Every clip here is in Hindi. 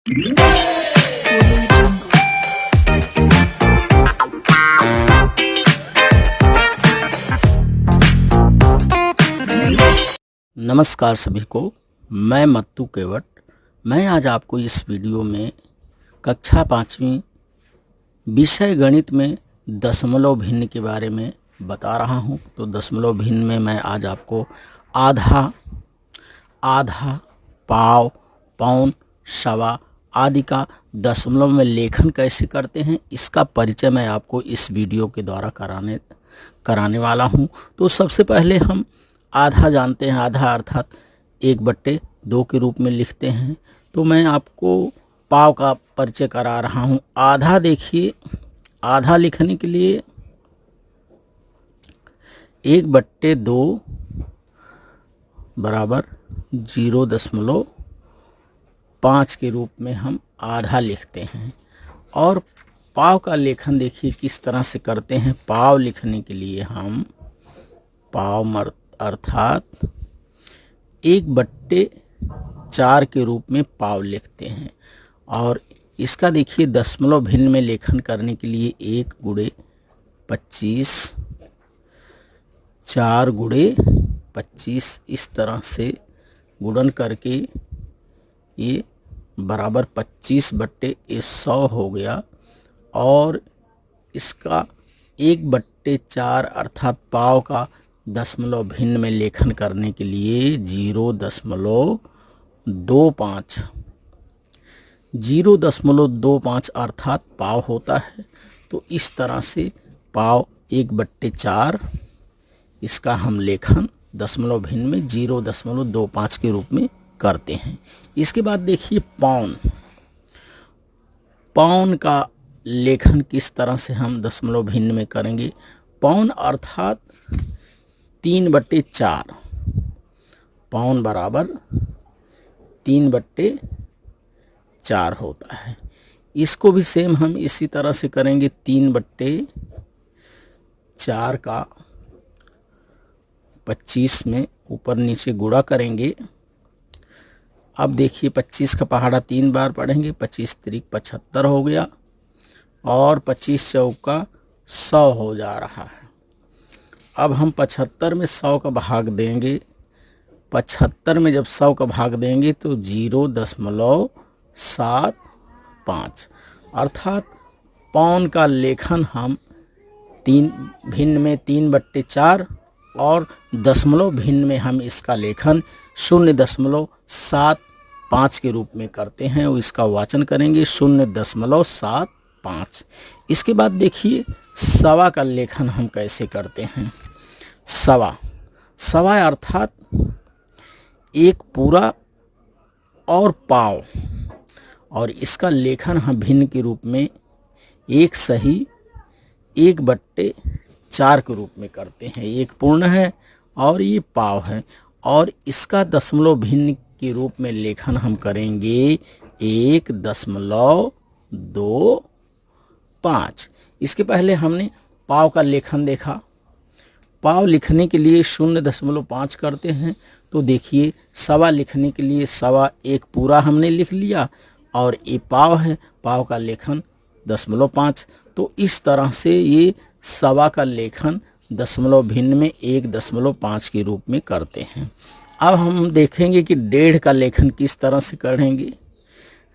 नमस्कार सभी को, मैं मत्तू केवट। मैं आज आपको इस वीडियो में कक्षा 5वीं विषय गणित में दशमलव भिन्न के बारे में बता रहा हूं। तो दशमलव भिन्न में मैं आज आपको आधा, पाव, पौन, सवा आदि का दशमलव में लेखन कैसे करते हैं, इसका परिचय मैं आपको इस वीडियो के द्वारा कराने वाला हूं। तो सबसे पहले हम आधा जानते हैं। आधा अर्थात 1/2 के रूप में लिखते हैं। तो मैं आपको पाव का परिचय करा रहा हूं। आधा देखिए, आधा लिखने के लिए 1/2 बराबर 0.5 के रूप में हम आधा लिखते हैं। और पाव का लेखन देखिए किस तरह से करते हैं। पाव लिखने के लिए हम पाव अर्थात 1/4 के रूप में पाव लिखते हैं। और इसका देखिए दशमलव भिन्न में लेखन करने के लिए 1 × 25, 4 × 25 इस तरह से गुणन करके ये बराबर 25/100 हो गया। और इसका 1/4 अर्थात पाव का दशमलव भिन्न में लेखन करने के लिए 0.25 अर्थात पाव होता है। तो इस तरह से पाव 1/4 इसका हम लेखन दशमलव भिन्न में 0.25 के रूप में करते हैं। इसके बाद देखिए पौन का लेखन किस तरह से हम दशमलव भिन्न में करेंगे। पौन अर्थात 3/4, पौन बराबर 3/4 होता है। इसको भी सेम हम इसी तरह से करेंगे। 3/4 का 25 में ऊपर नीचे गुणा करेंगे। अब देखिए 25 का पहाड़ा 3 बार पढ़ेंगे। 25 × 75 हो गया और 25 चौका 100 हो जा रहा है। अब हम 75 में 100 का भाग देंगे। 75 में जब 100 का भाग देंगे तो 0.75 अर्थात पौन का लेखन हम भिन्न में 3/4 और दशमलव भिन्न में हम इसका लेखन 0.75 के रूप में करते हैं। और इसका वाचन करेंगे 0.75। इसके बाद देखिए सवा का लेखन हम कैसे करते हैं। सवा अर्थात 1 पूरा और पाव, और इसका लेखन हम भिन्न के रूप में 1 सही 1/4 के रूप में करते हैं। 1 पूर्ण है और ये पाव है। और इसका दशमलव भिन्न के रूप में लेखन हम करेंगे 1.25। इसके पहले हमने पाव का लेखन देखा। पाव लिखने के लिए 0.5 करते हैं। तो देखिए सवा लिखने के लिए सवा 1 पूरा हमने लिख लिया और ये पाव है। पाव का लेखन 0.5। तो इस तरह से ये सवा का लेखन दशमलव भिन्न में 1.5 के रूप में करते हैं। अब हम देखेंगे कि 1.5 का लेखन किस तरह से करेंगे।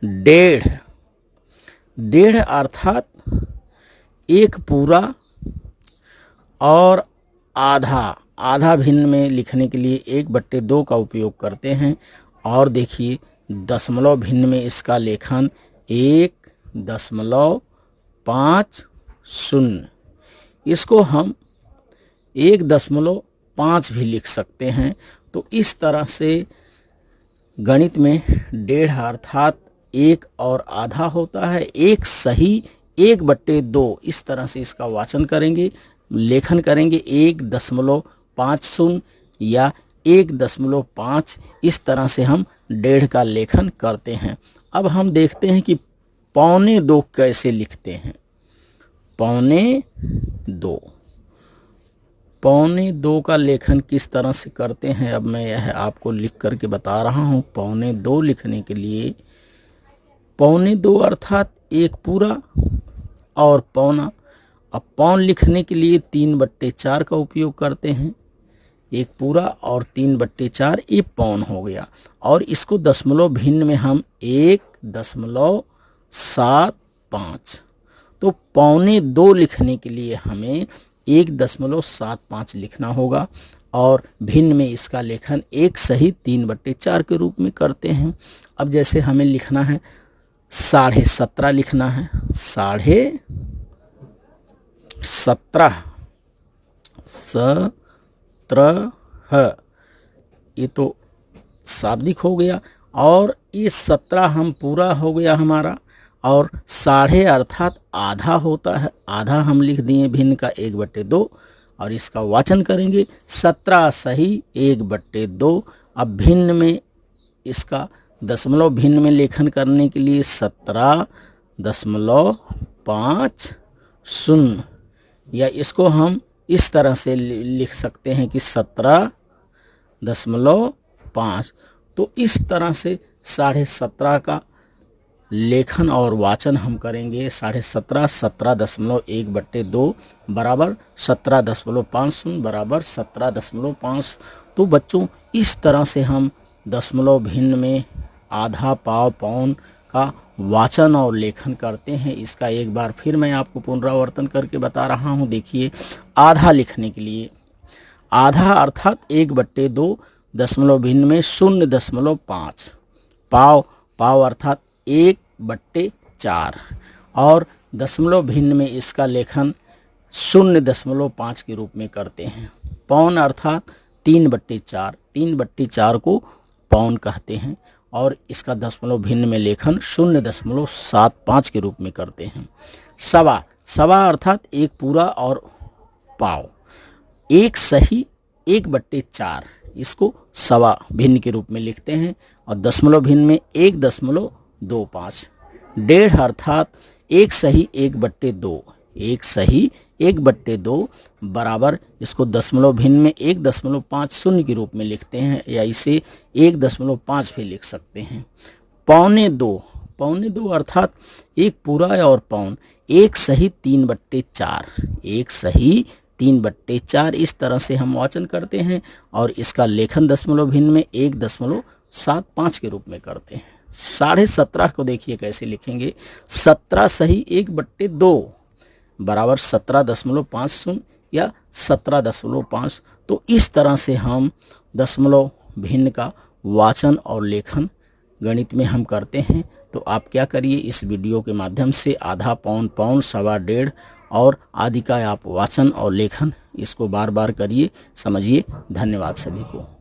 1.5 अर्थात 1 पूरा और आधा भिन्न में लिखने के लिए 1/2 का उपयोग करते हैं। और देखिए दशमलव भिन्न में इसका लेखन 1.50। इसको हम 1.5 भी लिख सकते हैं। तो इस तरह से गणित में 1.5 अर्थात 1 और आधा होता है। 1 सही 1/2 इस तरह से इसका वाचन करेंगे, लेखन करेंगे 1.50 या 1.5। इस तरह से हम 1.5 का लेखन करते हैं। अब हम देखते हैं कि 1.25 कैसे लिखते हैं। 1.25 का लेखन किस तरह से करते हैं, अब मैं यह आपको लिख करके बता रहा हूँ। 1.25 लिखने के लिए पौने 2 अर्थात एक पूरा और पौना। अब पौन लिखने के लिए 3/4 का उपयोग करते हैं। एक पूरा और 3/4 ये पौन हो गया। और इसको दशमलव भिन्न में हम 1.75। तो पौने 2 लिखने के लिए हमें 1.75 लिखना होगा और भिन्न में इसका लेखन 1/3/4 के रूप में करते हैं। अब जैसे हमें लिखना है 17.5 लिखना है, 17.5 ये तो शाब्दिक हो गया। और ये 17 हम पूरा हो गया हमारा। और 1/2 अर्थात आधा होता है, आधा हम लिख दिए भिन्न का 1/2 और इसका वाचन करेंगे 17 सही 1/2। अब भिन्न में इसका दशमलव भिन्न में लेखन करने के लिए 17.50 या इसको हम इस तरह से लिख सकते हैं कि 17.5। तो इस तरह से 17.5 का लेखन और वाचन हम करेंगे। 17.5 17.1/2 बराबर 17.50 बराबर 17.5। तो बच्चों इस तरह से हम दशमलव भिन्न में आधा, पाव, पौन का वाचन और लेखन करते हैं। इसका एक बार फिर मैं आपको पुनरावर्तन करके बता रहा हूं। देखिए, आधा लिखने के लिए आधा अर्थात 1/2 दशमलव भिन्न में 0.5। पाव अर्थात 1/4 और दशमलव भिन्न में इसका लेखन 0.5 के रूप में करते हैं। पौन अर्थात 3/4, 3/4 को पौन कहते हैं और इसका दशमलव भिन्न में लेखन 0.75 के रूप में करते हैं। सवा अर्थात एक पूरा और पाव, एक सही 1/4 इसको सवा भिन्न के रूप में लिखते हैं और दशमलव भिन्न में 1.25। 1.5 अर्थात एक सही 1/2, एक सही 1/2 बराबर इसको दशमलव भिन्न में 1.50 के रूप में लिखते हैं या इसे 1.5 भी लिख सकते हैं। पौने 2 अर्थात एक पूरा और पौन, एक सही 3/4, एक सही 3/4 इस तरह से हम वाचन करते हैं और इसका लेखन दशमलव भिन्न में 1.75 के रूप में करते हैं। 17.5 को देखिए कैसे लिखेंगे। 17 सही 1/2 बराबर 17.50 या 17.5। तो इस तरह से हम दशमलव भिन्न का वाचन और लेखन गणित में हम करते हैं। तो आप क्या करिए, इस वीडियो के माध्यम से आधा, पौन, सवा, 1.5 और आदि का आप वाचन और लेखन इसको बार बार करिए, समझिए। धन्यवाद सभी को।